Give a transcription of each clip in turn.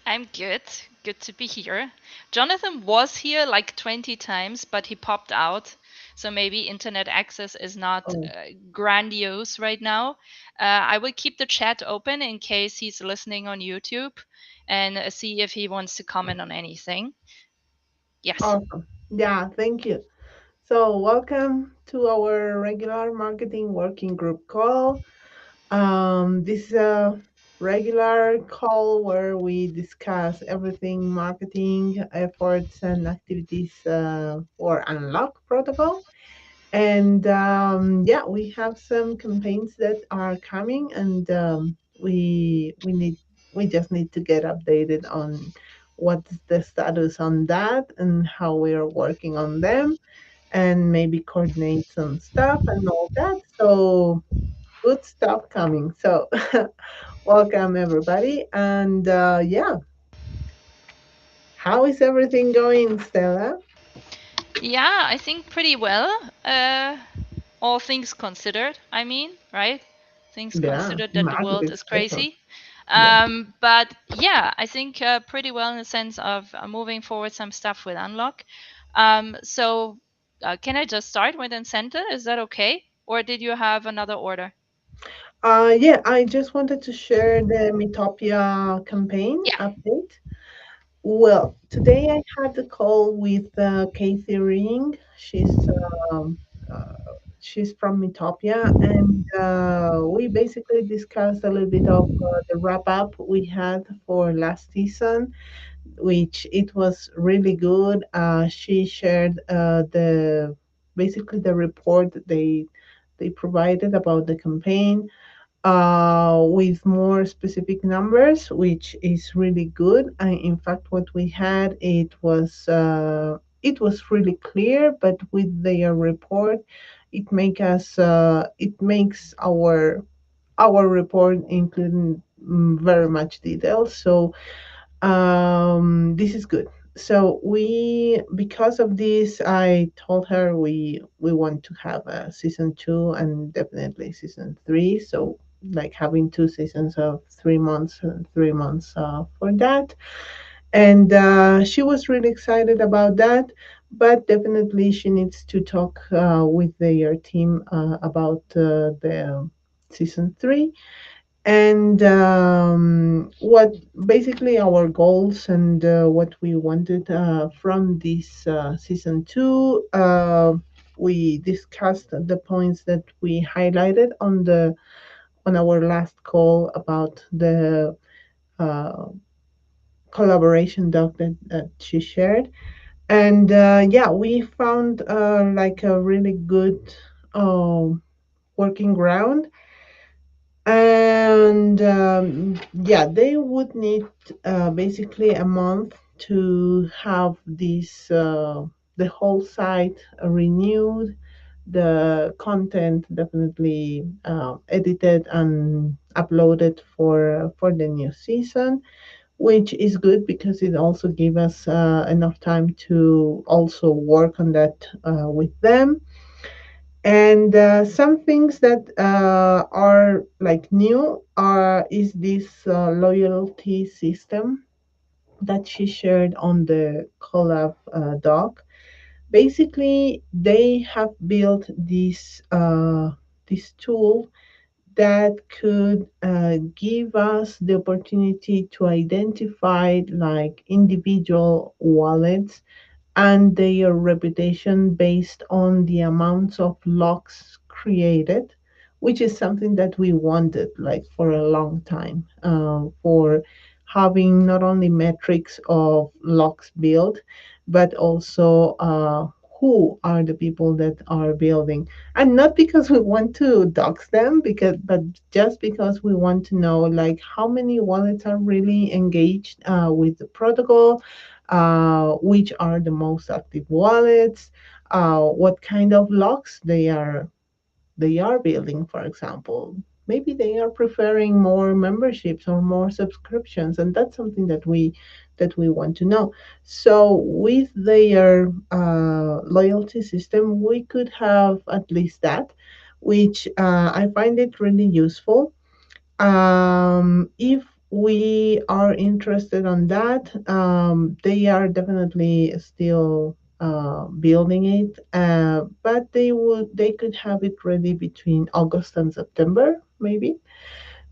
I'm good. Good to be here. Jonathan was here like 20 times, but he popped out. So maybe internet access is not Oh, grandiose right now. I will keep the chat open in case he's listening on YouTube and see if he wants to comment on anything. Yes. awesome. Yeah, thank you. So, welcome to our regular marketing working group call. This is a regular call where we discuss everything marketing efforts and activities for Unlock protocol. And yeah, we have some campaigns that are coming, and we just need to get updated on what's the status on that and how we are working on them, and maybe coordinate some stuff and all that. So good stuff coming. So welcome everybody, and yeah, how is everything going, Stella? Yeah, I think pretty well. All things considered, I mean, right? Things Yeah, considered that the world marketing is special. crazy. Yeah. But yeah, I think pretty well in the sense of moving forward some stuff with Unlock. Can I just start with incentive? Is that okay? Or did you have another order? Yeah, I just wanted to share the Metopia campaign Yeah. update. Well, today I had a call with Kathy Ring. Um, uh, she's from Metopia, and we basically discussed a little bit of the wrap up we had for last season, which it was really good. She shared the basically the report that they provided about the campaign with more specific numbers, which is really good. And in fact, what we had it was really clear, but with their report, it makes our report including very much detail. So this is good. So we, because of this, I told her we want to have a season two and definitely season three. So like having two seasons of 3 months and 3 months for that. And she was really excited about that. But definitely she needs to talk with their team about the season three, and what basically our goals and what we wanted from this season two. We discussed the points that we highlighted on our last call about the uh, collaboration doc that she shared, and yeah, we found like a really good working ground. And yeah, they would need basically a month to have the whole site renewed, the content definitely edited and uploaded for the new season, which is good because it also gives us enough time to also work on that with them. And some things that are like new are is this loyalty system that she shared on the collab doc. Basically, they have built this tool that could give us the opportunity to identify like individual wallets and their reputation based on the amounts of locks created, which is something that we wanted like for a long time, for having not only metrics of locks built, but also who are the people that are building, and not because we want to dox them, because but just because we want to know like how many wallets are really engaged with the protocol, which are the most active wallets, what kind of locks they are building, for example. Maybe they are preferring more memberships or more subscriptions, and that's something that we want to know. So with their loyalty system, we could have at least that, which I find it really useful. If we are interested on that. They are definitely still building it, but they could have it ready between August and September, maybe,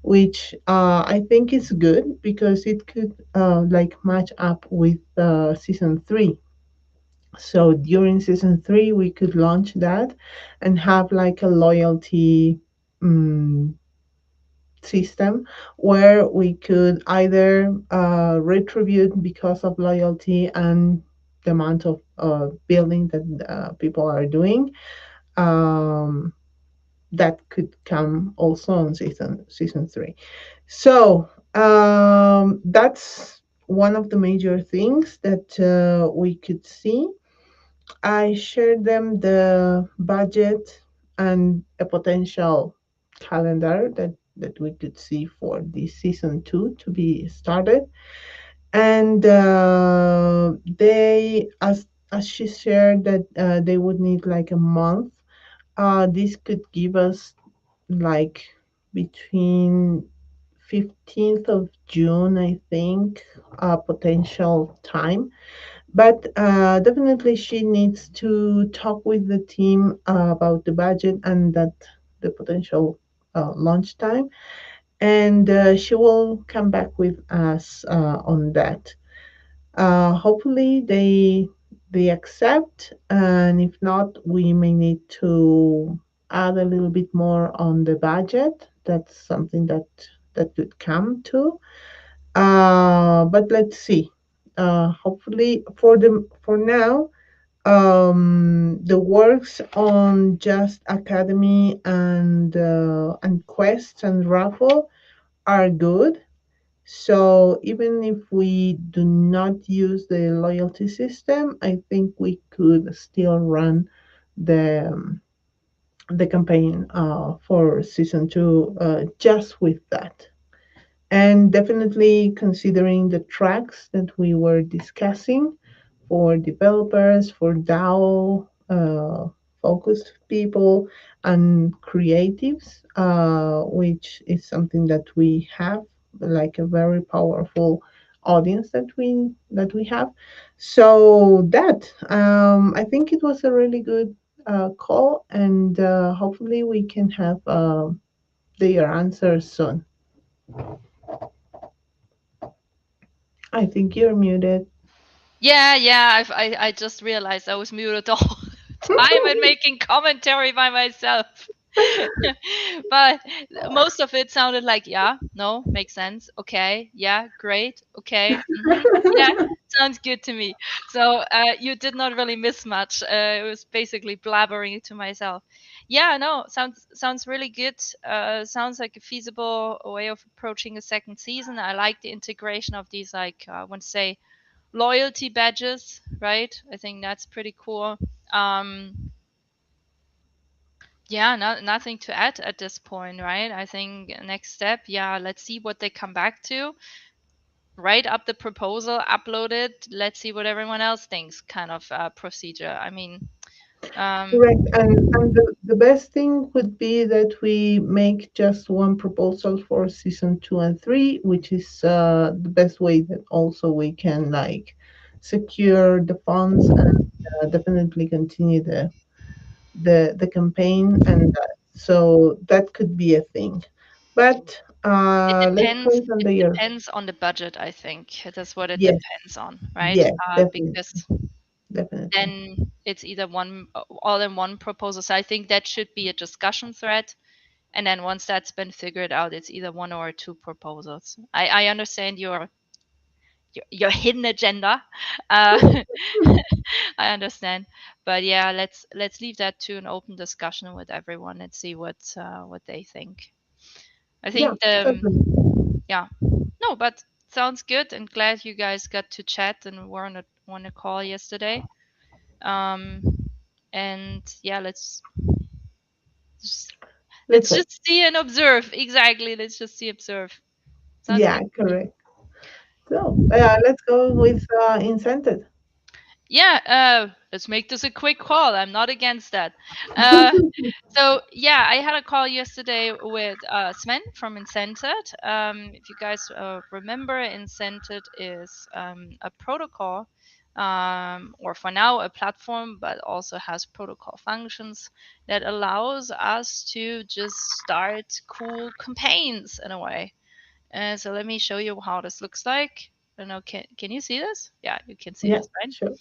which I think is good because it could like match up with season three. So during season three, we could launch that and have like a loyalty um, system where we could either retribute because of loyalty and the amount of building that people are doing. Um, that could come also on season three. So that's one of the major things that we could see. I shared them the budget and a potential calendar that we could see for this season two to be started. And as she shared that they would need like a month. This could give us like between 15th of June, I think, potential time. But definitely, she needs to talk with the team about the budget and that the potential launch time, and she will come back with us on that. Hopefully, they accept, and if not, we may need to add a little bit more on the budget. That's something that could come to. But let's see. Hopefully, for now, the works on Just Academy and Quest and Raffle are good. So even if we do not use the loyalty system, I think we could still run the the campaign for season two just with that. And definitely considering the tracks that we were discussing for developers, for DAO focused people, and creatives, which is something that we have, like a very powerful audience that we have. So that I think it was a really good call, and hopefully we can have their answers soon. I think you're muted. Yeah, I just realized I was muted the whole time and making commentary by myself. But most of it sounded like, yeah, no, makes sense. Okay, yeah, great. Okay, yeah, sounds good to me. So you did not really miss much. It was basically blabbering to myself. Yeah, no, sounds really good. Sounds like a feasible way of approaching a second season. I like the integration of these, like I want to say, loyalty badges, right? I think that's pretty cool. Um, yeah, nothing to add at this point, right? I think next step, yeah, let's see what they come back to. Write up the proposal, upload it. Let's see what everyone else thinks. Kind of procedure. I mean, um, Correct. And the best thing would be that we make just one proposal for season two and three, which is the best way that also we can like secure the funds and definitely continue the campaign. And so that could be a thing. But it let's depends. wait on It the depends on the budget. I think that's what it yes, depends on, right? yes, Because definitely, definitely. then it's either one all in one proposal. So I think that should be a discussion thread. And then once that's been figured out, it's either one or two proposals. I understand your hidden agenda. Uh, I understand, but yeah, let's leave that to an open discussion with everyone and see what they think. I Yeah, think totally. yeah, no, but sounds good, and glad you guys got to chat and were on a call yesterday. Um, and yeah, just, Let's let's wait. just see and observe. Exactly, let's just see observe. Sounds Yeah, good to me. correct. So let's go with incentive. Yeah, let's make this a quick call. I'm not against that. Uh, so yeah, I had a call yesterday with Sven from Incented. If you guys remember, Incented is a protocol, or for now a platform, but also has protocol functions that allows us to just start cool campaigns in a way. So let me show you how this looks like. I don't know, can you see this? Yeah, you can see Yeah, this, right? sure.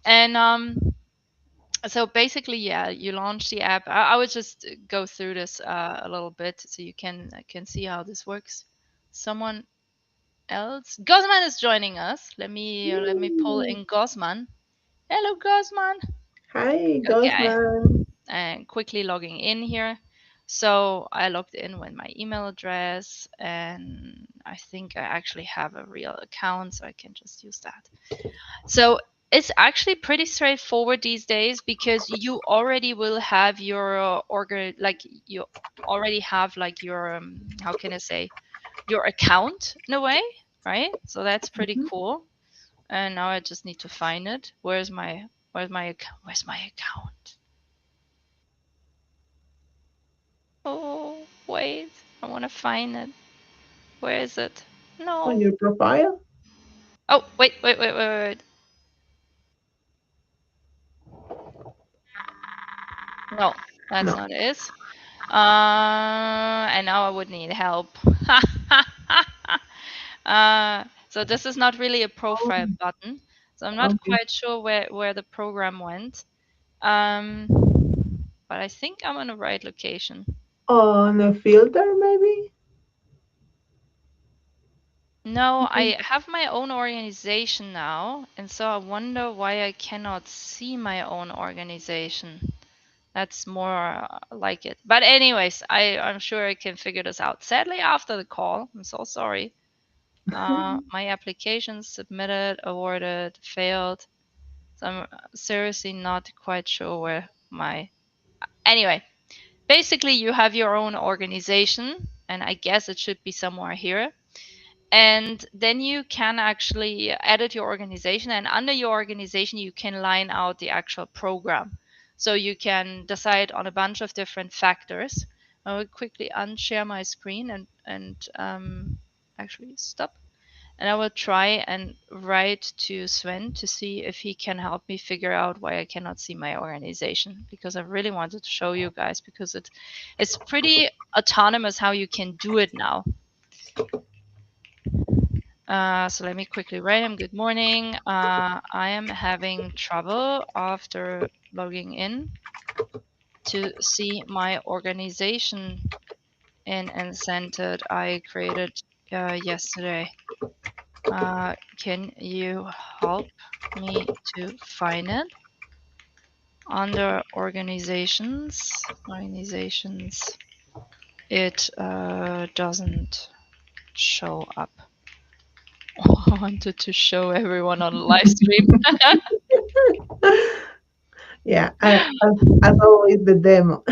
And so basically, yeah, you launch the app. I would just go through this a little bit so you can see how this works. Someone else, Gosman is joining us. Let me pull Yay. in Gosman. Hello, Gosman. Hi, Okay, Gosman. and quickly logging in here. So I logged in with my email address, and I think I actually have a real account, so I can just use that. So it's actually pretty straightforward these days because you already will have your like you already have like your how can I say, your account in a way, right? So that's pretty Mhm. cool. And now I just need to find it. Where's my account? Oh, wait. I want to find it. Where is it? On No. your profile? Oh, wait. No, that's No. not it. And now I would need help. So this is not really a Oh, profile button. So I'm not okay. quite sure where the program went. Um, but I think I'm on the right location. On a filter, maybe? No, Mhm. I have my own organization now, and so I wonder why I cannot see my own organization. That's more like it. But anyways, I'm sure I can figure this out. Sadly, after the call, I'm so sorry. My application submitted, awarded, failed. So I'm seriously not quite sure where my. Anyway, basically, you have your own organization, and I guess it should be somewhere here. And then you can actually edit your organization, and under your organization you can line out the actual program, so you can decide on a bunch of different factors. I will quickly unshare my screen and actually stop, and I will try and write to Sven to see if he can help me figure out why I cannot see my organization, because I really wanted to show you guys, because it's pretty autonomous how you can do it now. So let me quickly write him. Good morning. I am having trouble after logging in to see my organization in Incented I created yesterday. Can you help me to find it under organizations? Organizations. It doesn't show up. I wanted to show everyone on the live stream. Yeah, as always, the demo.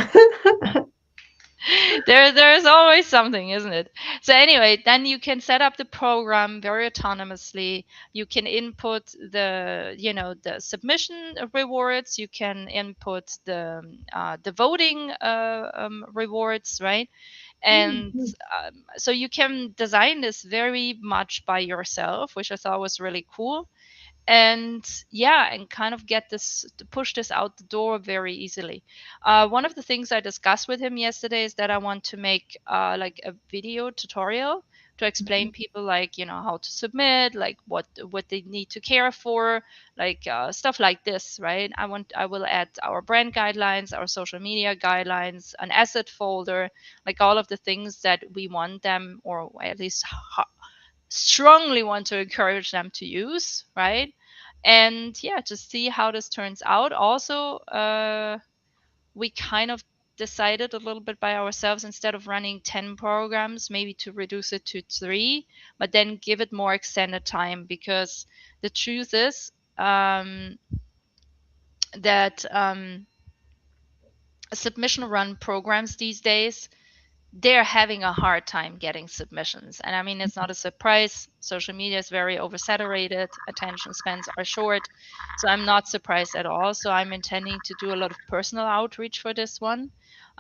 There's always something, isn't it? So anyway, then you can set up the program very autonomously. You can input the submission rewards. You can input the voting rewards, right? And Mhm. so you can design this very much by yourself, which I thought was really cool. And yeah, and kind of get this to push this out the door very easily. One of the things I discussed with him yesterday is that I want to make like a video tutorial to explain people, like, how to submit, like what they need to care for, like stuff like this, right? I will add our brand guidelines, our social media guidelines, an asset folder, like all of the things that we want them, or at least strongly want to encourage them to use, right? And yeah, just see how this turns out. Also, we kind of decided a little bit by ourselves, instead of running 10 programs, maybe to reduce it to 3, but then give it more extended time, because the truth is that submission run programs these days, they're having a hard time getting submissions. And I mean, it's not a surprise. Social media is very oversaturated, attention spans are short. So I'm not surprised at all. So I'm intending to do a lot of personal outreach for this one.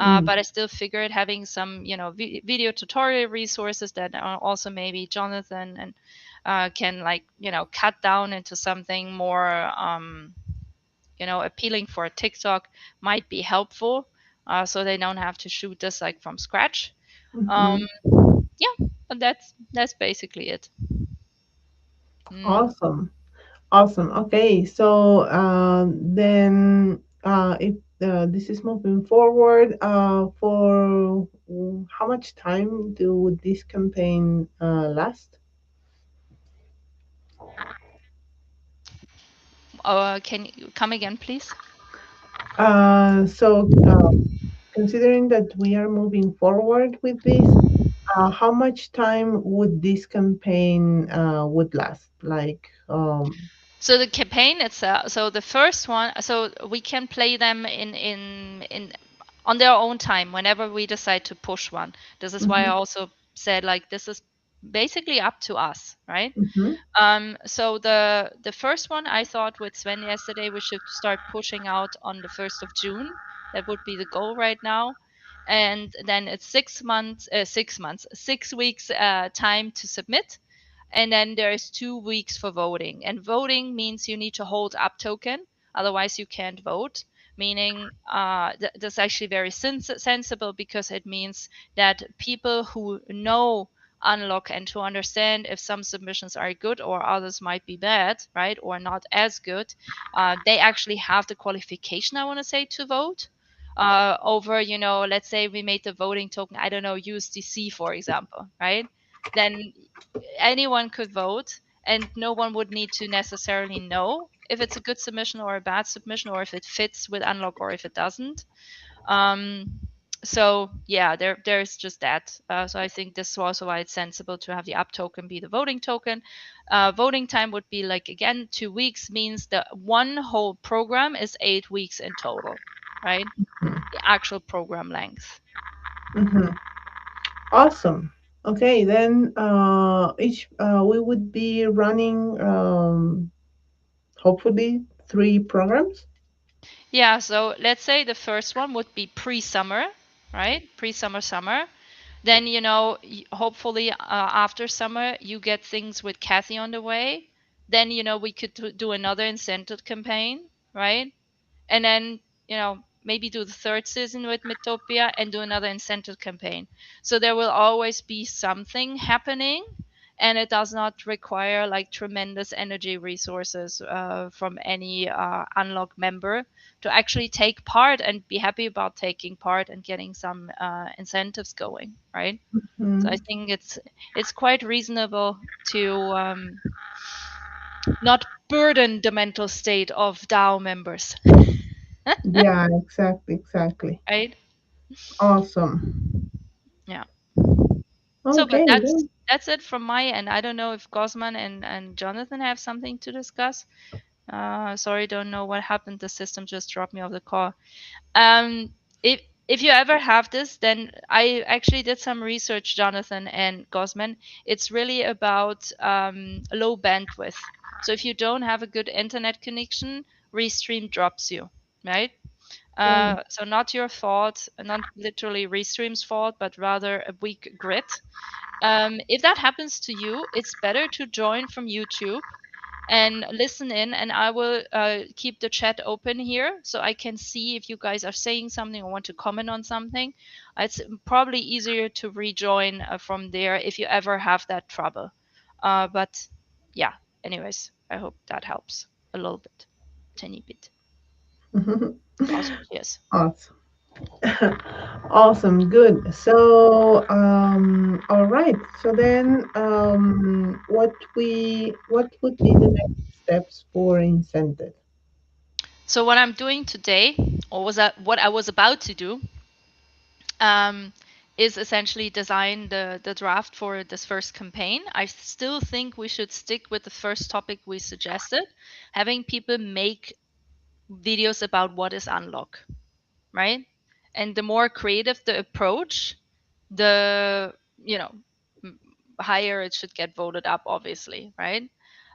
Mm, But I still figured having some, video tutorial resources that are also maybe Jonathan and can like, cut down into something more, appealing for TikTok might be helpful. So they don't have to shoot this like from scratch. Um, mhm. yeah, but that's basically it. Mm. Awesome. Awesome. Okay, so then if this is moving forward, for how much time do this campaign last? Can you come again, please? So considering that we are moving forward with this, how much time would this campaign would last? Like, So the campaign itself, so the first one, so we can play them in on their own time whenever we decide to push one. This is why I mhm, also said like this is basically up to us, right? mhm, So the first one I thought with Sven yesterday we should start pushing out on the 1st of June. That would be the goal right now. And then it's 6 months, 6 months, 6 weeks time to submit. And then there is 2 weeks for voting. And voting means you need to hold up token, otherwise you can't vote. Meaning that's actually very sensible because it means that people who know unlock and to understand if some submissions are good or others might be bad, right, or not as good, they actually have the qualification, I want to say, to vote over, let's say we made the voting token, I don't know, USDC, for example, right? Then anyone could vote and no one would need to necessarily know if it's a good submission or a bad submission or if it fits with unlock or if it doesn't. um, so yeah, there's just that. So I think this is also why it's sensible to have the up token be the voting token. Voting time would be like again 2 weeks means that one whole program is 8 weeks in total, right? The actual program length. mhm. Awesome. Okay, then each we would be running hopefully 3 programs. Yeah, so let's say the first one would be pre-summer, right? Pre-summer, summer. Then, hopefully after summer, you get things with Kathy on the way. Then, we could do another incentive campaign, right? And then maybe do the third season with Metopia and do another incentive campaign. So there will always be something happening, and it does not require like tremendous energy resources from any unlock member to actually take part and be happy about taking part and getting some incentives going, right? So I Mm, think it's quite reasonable to not burden the mental state of DAO members, yeah, exactly, exactly. right? Awesome. Yeah. So, but Okay, then. that's it from my end. I don't know if Gosman and Jonathan have something to discuss. Sorry, don't know what happened. The system just dropped me off the call. Um, if you ever have this, then I actually did some research, Jonathan and Gosman. It's really about low bandwidth. So if you don't have a good internet connection, Restream drops you, right? Oh, So not your fault, not literally Restream's fault, but rather a weak grid. If that happens to you, it's better to join from YouTube and listen in, and I will keep the chat open here so I can see if you guys are saying something or want to comment on something. It's probably easier to rejoin from there if you ever have that trouble. But yeah, anyways, I hope that helps a little bit, tiny bit. Awesome. Yes. awesome. Awesome, good. So, all right. So then, what would be the next steps for incentive? So what I'm doing today, or what I was about to do, um, is essentially design the draft for this first campaign. I still think we should stick with the first topic we suggested, having people make videos about what is unlock, right? And the more creative the approach, the you know m- higher it should get voted up, obviously, right?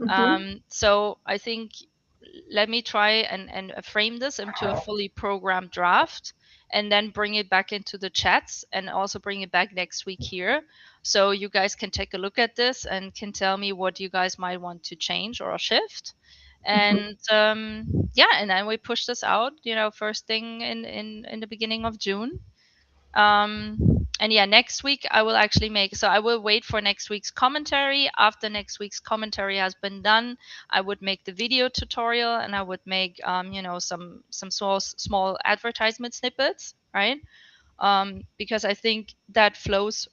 Mm-hmm. So I think, let me try and frame this into a fully programmed draft, and then bring it back into the chats, and also bring it back next week here, so you guys can take a look at this and can tell me what you guys might want to change or shift. Mm-hmm. And yeah, and then we push this out, first thing in the beginning of June. And yeah, next week I will actually make, so I will wait for next week's commentary. After next week's commentary has been done, I would make the video tutorial, and I would make some small advertisement snippets, right? Because I think that flows,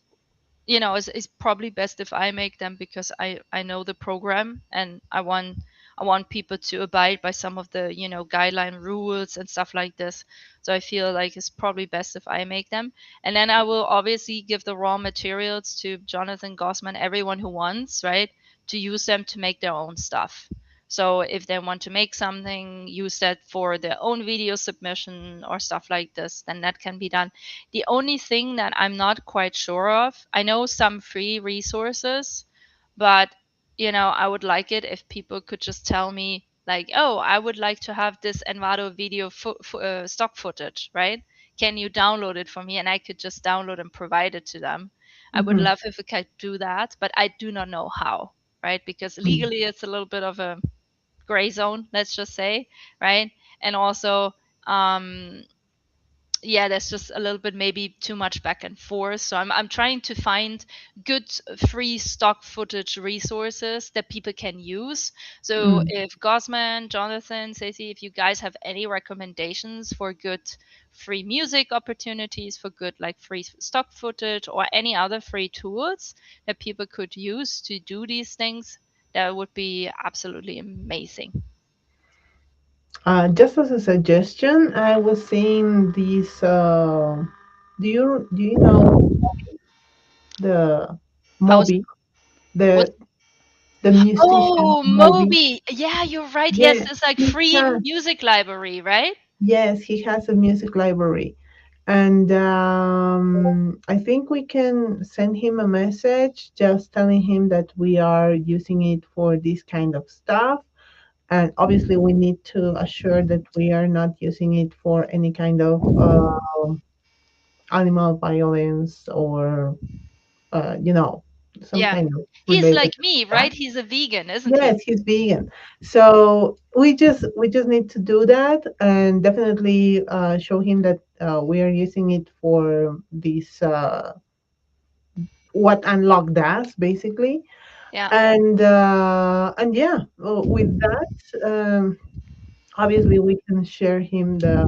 is probably best if I make them, because I know the program, and I want people to abide by some of the guideline rules and stuff like this. So I feel like it's probably best if I make them, and then I will obviously give the raw materials to Jonathan Gossman, everyone who wants, right, to use them to make their own stuff. So if they want to make something, use that for their own video submission or stuff like this, then that can be done. The only thing that I'm not quite sure of, I know some free resources, but I would like it if people could just tell me, like, oh, I would like to have this Envato video stock footage, right? Can you download it for me? And I could just download and provide it to them. I would Mm-hmm. love if I could do that, but I do not know how, right? Because legally it's a little bit of a gray zone, let's just say, right? And also, um, yeah, there's just a little bit maybe too much back and forth. So I'm trying to find good free stock footage resources that people can use. So Mm. if Gosman, Jonathan, Stacey, if you guys have any recommendations for good free music opportunities, for good like free stock footage or any other free tools that people could use to do these things, that would be absolutely amazing. Just as a suggestion, I was seeing these. Do you know the How's Moby, what? the musician Oh, Moby? Moby. Yeah, you're right. Yes, Yes, it's like he free has. music library, right? Yes, he has a music library, and I think we can send him a message just telling him that we are using it for this kind of stuff. And obviously, we need to assure that we are not using it for any kind of animal violence or you know, some Yeah. kind of He's related like to me, that. right? He's a vegan, isn't he? Yes, he's vegan. So we just need to do that and definitely show him that we are using it for this what unlock does basically. Yeah. And yeah, with that, obviously we can share him the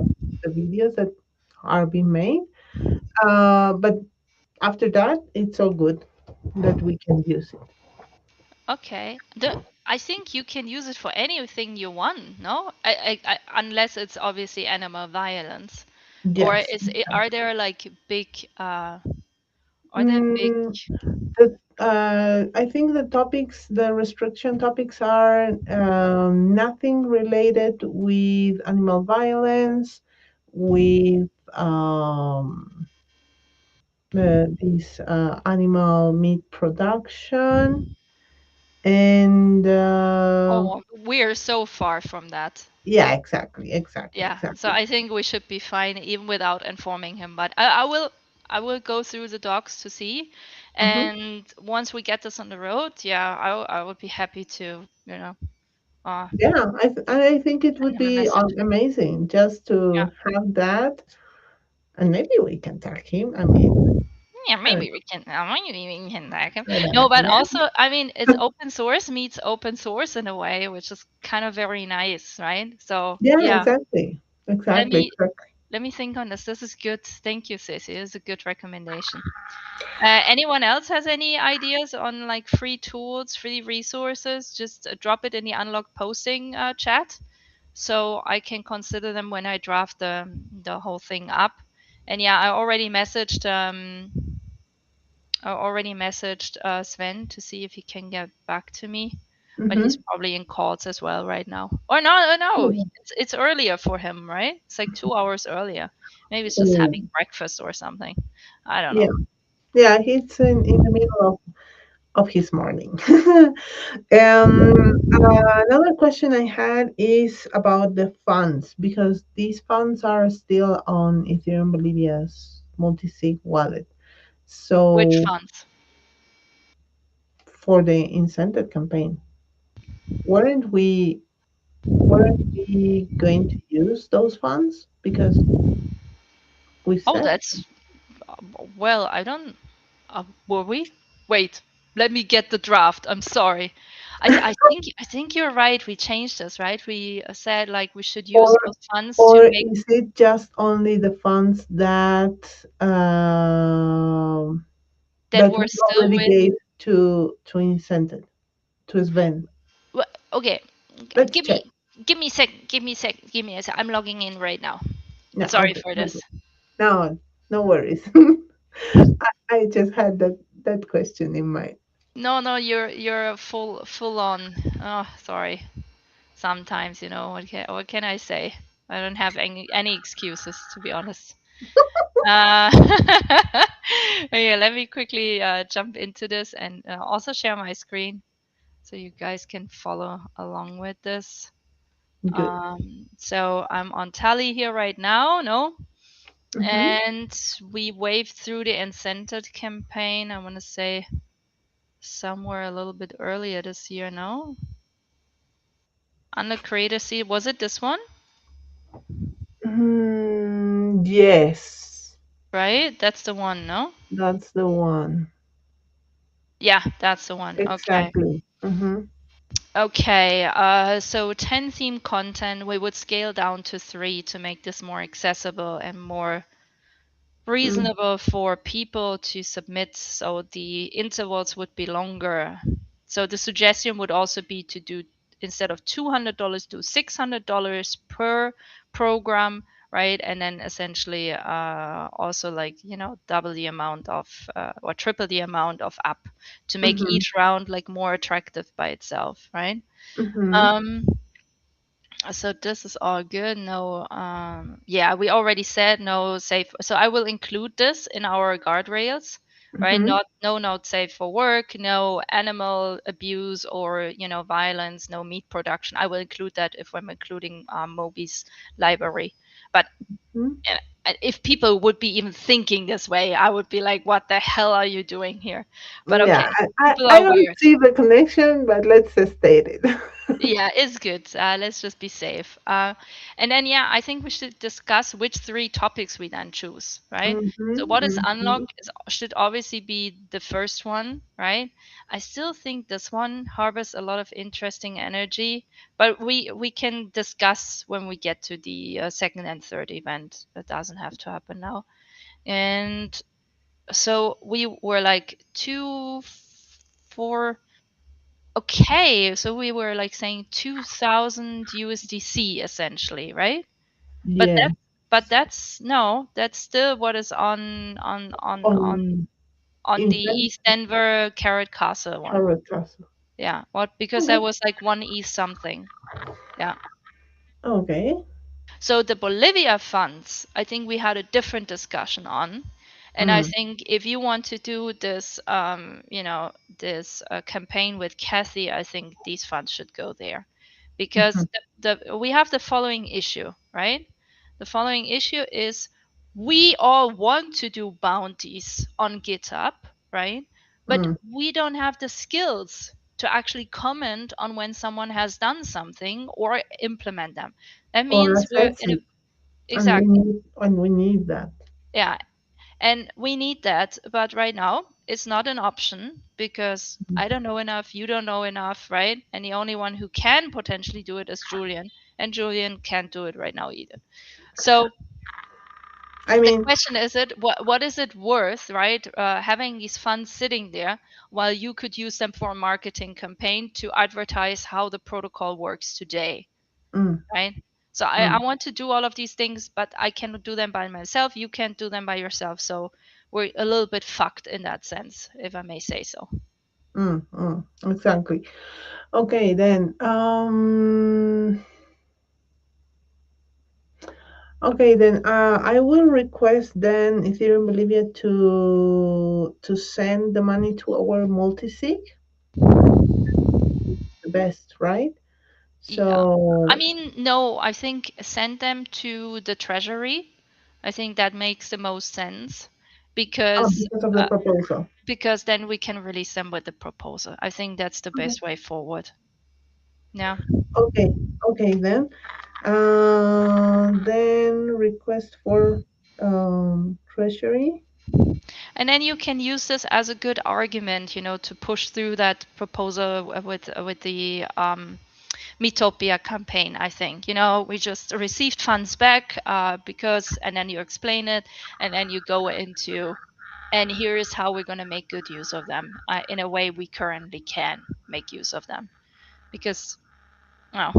videos that are being made. But after that, it's all good that we can use it. Okay. I think you can use it for anything you want, no? Unless it's obviously animal violence. Or Yes. are there like big are there big Mm, I think the restriction topics are nothing related with animal violence, with this animal meat production, and Oh, we're so far from that. yeah, exactly, exactly, Yeah, so exactly. I think we should be fine even without informing him. But I will go through the docs to see, Hmm. and once we get this on the road, yeah, I would be happy to Yeah, I think it send would him a be message. amazing just Yeah, to have that, and maybe we can tag him. I mean, yeah, I don't maybe we can tag him. know. No, but Yeah, also, I mean, it's open source meets open source in a way, which is kind of very nice, right? So yeah, yeah, exactly, let exactly, me exactly. let me think on this. This is good. Thank you, Ceci. This is a good recommendation. Anyone else has any ideas on like free tools, free resources? Just drop it in the unlocked posting chat, so I can consider them when I draft the whole thing up. And yeah, I already messaged Sven to see if he can get back to me, but he's Mm-hmm. probably in calls as well right now. Or no, no, it's earlier for him, right? It's like 2 hours earlier. Maybe he's just Oh, having breakfast or something. I don't yeah, know. Yeah, he's in the middle of his morning. Another question I had is about the funds because these funds are still on Ethereum Bolivia's multi-sig wallet. Which So funds? for the incentive campaign, weren't we weren't we going to use those funds because we Oh, said that's well, I don't. Were we? Wait, let me get the draft. I'm sorry. I think you're right. We changed this, right? We said like we should use or those funds to or make is it just only the funds that that we're we still already with. gave to incentive to Sven? Okay, Let's give check. me give me a second. Give me a second. Give me a second. I'm logging in right now. No, Sorry okay, for no, this. no, no worries. I just had that question in mind. No, no, you're full on. Oh, sorry. Sometimes, what can I say? I don't have any excuses, to be honest. Uh, yeah, let me quickly jump into this and also share my screen so you guys can follow along with this. Good. So I'm on Tally here right now, no? Mm-hmm. And we waved through the incentive campaign, I want to say somewhere a little bit earlier this year, no? Under Creator Seed, was it this one? Yes, Right? That's the one, no? that's the one. Yeah, that's the one. Okay. Exactly. Mm-hmm. Okay. So 10 theme content, we would scale down to 3 to make this more accessible and more Mm, reasonable for people to submit, so the intervals would be longer. So the suggestion would also be to do, instead of $200, do $600 per program, right? And then essentially also, like, double the amount of or triple the amount of app to make mm-hmm. each round like more attractive by itself, right? Mm-hmm. um so this is all good. No, yeah, we already said no safe. So I will include this in our guardrails, right? Mm-hmm. Not safe for work, no animal abuse or violence, no meat production. I will include that if I'm including Moby's library. But if people would be even thinking this way, I would be like, "What the hell are you doing here?" But Yeah, okay, people I are don't weird. see the connection, but let's just state it. Yeah, it's good. Let's just be safe. And then, yeah, I think we should discuss which 3 topics we then choose, right? So, Mm-hmm. what is Mm-hmm. unlock should obviously be the first one, right? I still think this one harbors a lot of interesting energy, but we can discuss when we get to the second and third event. That doesn't have to happen now. And so we were like 4. Okay, so we were like saying 2000 USDC essentially, right? But Yeah, that's no, that's still what is on on the incentive East Denver Carrot Castle one. carrot castle. Yeah, what, because that Okay. was like 1 ETH something. Yeah. Okay. So the Bolivia funds, I think we had a different discussion on. And I Mm. think if you want to do this, this campaign with Kathy, I think these funds should go there, because Mhm. we have the following issue, right? The following issue is we all want to do bounties on GitHub, right? But Mm. we don't have the skills to actually comment on when someone has done something or implement them. That Or means we're assess in a it, exactly. and we need that. Yeah. And we need that, but right now it's not an option because I don't know enough, you don't know enough, right? And the only one who can potentially do it is Julian, and Julian can't do it right now either. So I the mean, question is, what is it worth, right? Having these funds sitting there while you could use them for a marketing campaign to advertise how the protocol works today, mm, right? So I mm, want to do all of these things, but I cannot do them by myself. You can't do them by yourself. So we're a little bit fucked in that sense, if I may say so. exactly. Okay, then. Okay, then I will request then Ethereum Bolivia to send the money to our multi-sig, the best, right? Yeah. I So, mean, no, I think send them to the treasury. I think that makes the most sense because because of the proposal. then we can release them with the proposal. I think that's the Okay, best way forward. Yeah. okay, okay then. Then request for treasury. And then you can use this as a good argument, to push through that proposal with the Metopia campaign. I think we just received funds back because, and then you explain it, and then you go into, and here is how we're going to make good use of them in a way we currently can make use of them because, oh,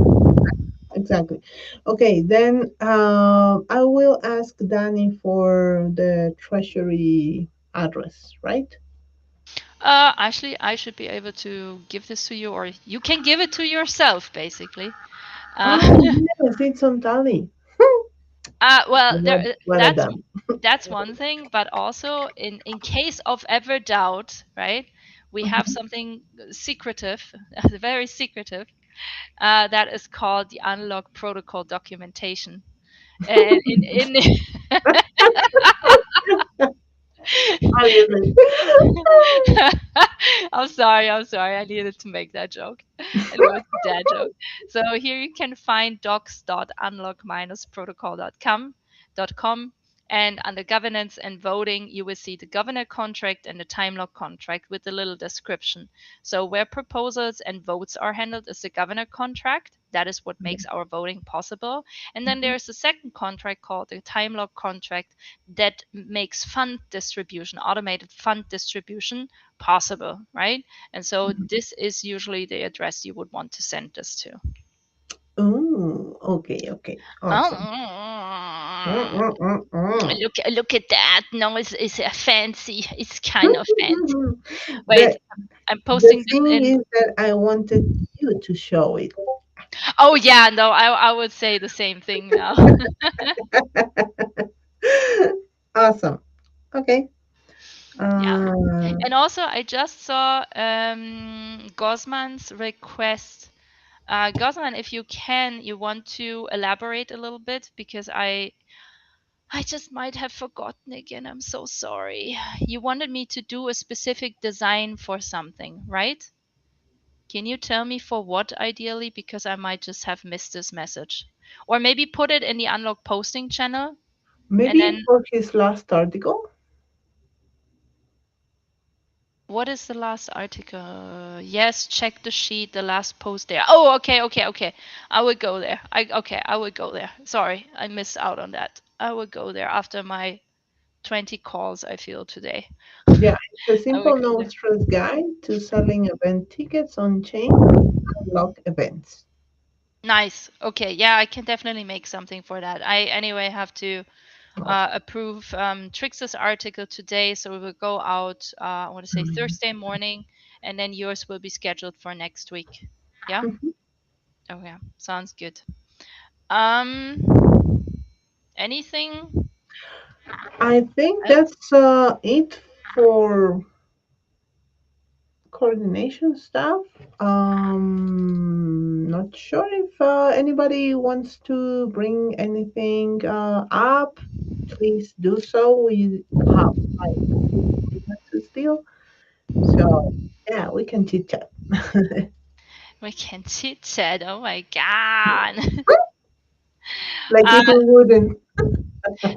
Exactly. Okay, then I will ask Danny for the treasury address, right? actually, I should be able to give this to you, or you can give it to yourself, basically. Uh, Oh, yes, it's on Tally. well, What, what a dumb. that's one thing, but also in case of ever doubt, right? We have Mhm. something secretive, very secretive, that is called the unlock protocol documentation. And in Obviously. I'm sorry, I'm sorry. I needed to make that joke. And it was a dad joke. So here you can find docs.unlock-protocol.com. And under governance and voting, you will see the governor contract and the time lock contract with a little description. So where proposals and votes are handled is the governor contract. That is what makes our voting possible. And then there's a second contract called the time lock contract that makes fund distribution, automated fund distribution possible, right? And so this is usually the address you would want to send this to. Oh, okay, okay. Awesome. Mm, Oh, mm, mm, mm. look at that. No, it's a fancy. It's kind of fancy. Wait, The I'm the posting this thing in. is that I wanted you to show it. Oh yeah, no, I would say the same thing now. Awesome. Okay. Yeah. Uh, And also, I just saw Gosman's request. Gosman, if you can, you want to elaborate a little bit because I just might have forgotten again. I'm so sorry. You wanted me to do a specific design for something, right? Can you tell me for what ideally? Because I might just have missed this message. Or maybe put it in the unlock posting channel and maybe then for his last article. what is the last article? Yes, check the sheet, the last post there. Oh, okay, okay, okay. I would go there. I would go there. Sorry, I missed out on that. I would go there after my 20 calls I feel today. Yeah, it's a I would simple go no there. stress guide to selling event tickets on chain with unlock events. Nice. Okay, yeah, I can definitely make something for that. I anyway have to Awesome. approve Trix's article today, so we will go out. I want to say Mm. Thursday morning, and then yours will be scheduled for next week. Yeah. Mhm. Oh yeah, sounds good. Um, anything I think else? that's it for coordination stuff. Not sure if anybody wants to bring anything up. Please do so. We have like 2 minutes still, so yeah, we can chit chat. We can chit chat. Oh my god. Like uh, if we wouldn't.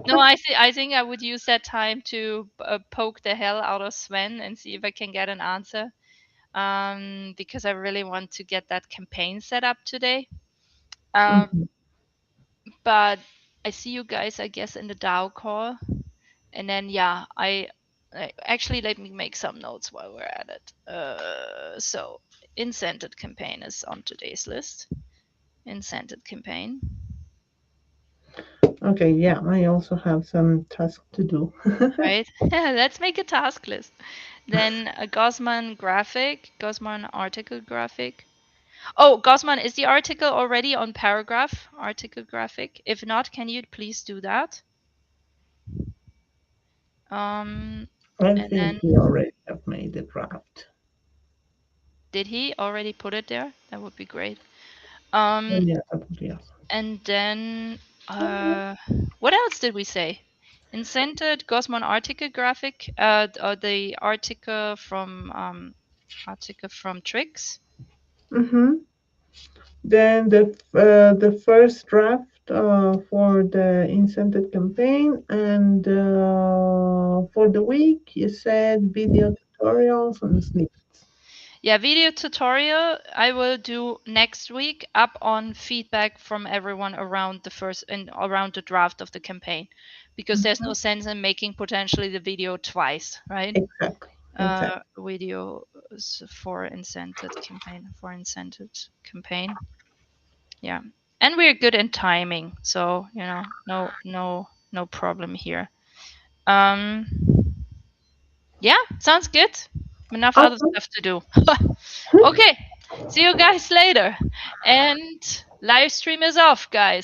no, I think I would use that time to poke the hell out of Sven and see if I can get an answer. Because I really want to get that campaign set up today. Um, Mhm. but I see you guys, I guess, in the DAO call, and then yeah, actually let me make some notes while we're at it. So incented campaign is on today's list. Incented campaign, Okay, yeah, I also have some tasks to do. right? Let's make a task list. Then a Gaussman graphic, Gaussman article graphic. Oh, Gosman, is the article already on paragraph article graphic? If not, can you please do that? Um, I and think then he already have made the draft. did he already put it there? That would be great. Oh, Um, yeah, that would be awesome. and then what else did we say? Incented Gosman article graphic, the article from Tricks. Mm-hmm. Then the first draft for the incentive campaign, and for the week you said video tutorials and snippets. Yeah, video tutorial I will do next week up on feedback from everyone around the first and around the draft of the campaign, because there's no Mhm. sense in making potentially the video twice, right? Exactly, exactly. Video for incented campaign. Yeah, and we're good in timing, so no problem here. Um, yeah, sounds good. Enough other Awesome. stuff to do. Okay, see you guys later. And live stream is off, guys.